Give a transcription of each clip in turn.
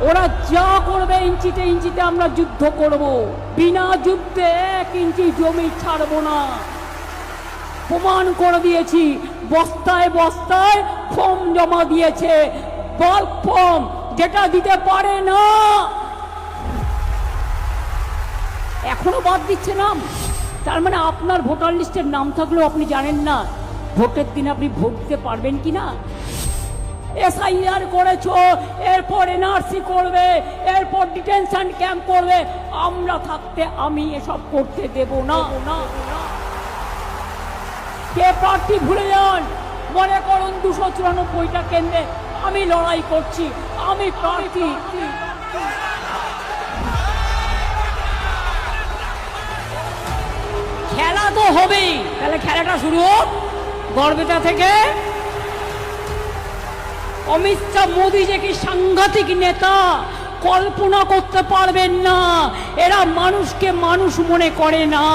ওরা যা করবে ইঞ্চিতে ইঞ্চিতে আমরা যুদ্ধ করব, বিনা যুদ্ধে 1 ইঞ্চি জমি ছাড়বো না। প্রমাণ করে দিয়েছি, বস্তায় বস্তায় ফর্ম জমা দিয়েছে, বাল্ক ফর্ম, যেটা দিতে পারে না এখনো বাদ দিচ্ছে নাম। তার মানে আপনার ভোটার লিস্টের নাম থাকলেও আপনি জানেন না ভোটের দিন আপনি ভোট দিতে পারবেন কিনা। এসআইআর করেছো, এরপর এনআরসি করবে, এরপর ডিটেনশন ক্যাম্প করবে, আমরা থাকতে আমি এসব করতে দেব না। কে প্রার্থী ভুলে যান, মনে করুন 294টা কেন্দ্রে আমি লড়াই করছি, আমি প্রার্থী। খেলা তো হবেই, তাহলে খেলাটা শুরু হোক গড়বেতা থেকে। অমিত শাহ, মোদী যে কি সাংঘাতিক নেতা কল্পনা করতে পারবেন না। এরা মানুষকে মানুষ মনে করে না।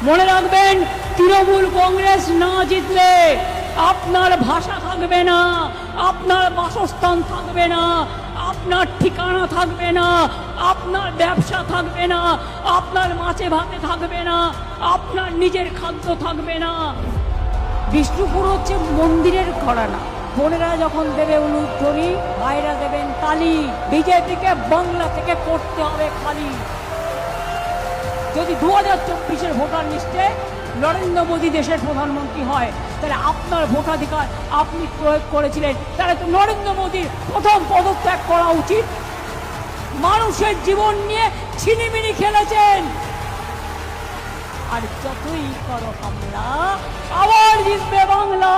মনে রাখবেন, তৃণমূল কংগ্রেস না জিতলে আপনার ভাষা থাকবে না, আপনার বাসস্থান থাকবে না, আপনার ঠিকানা থাকবে না, আপনার ব্যবসা থাকবে না, আপনার মাছে ভাতে থাকবে না, আপনার নিজের খাদ্য থাকবে না। বিষ্ণুপুর হচ্ছে মন্দিরের ঘরানা। বোনেরা যখন দেবে উলুধ্বনি, ভাইরা দেবেন তালি। বিজেপিকে বাংলা থেকে করতে হবে খালি। যদি 2024-এর ভোটার লিস্টে নরেন্দ্র মোদী দেশের প্রধানমন্ত্রী হয়, তাহলে আপনার ভোটাধিকার আপনি প্রয়োগ করেছিলেন, তাহলে তো নরেন্দ্র মোদীর প্রথম পদত্যাগ করা উচিত। মানুষের জীবন নিয়ে ছিনিমিনি খেলেছেন। আর যতই করো হামলা, আবার জিতবে বাংলা।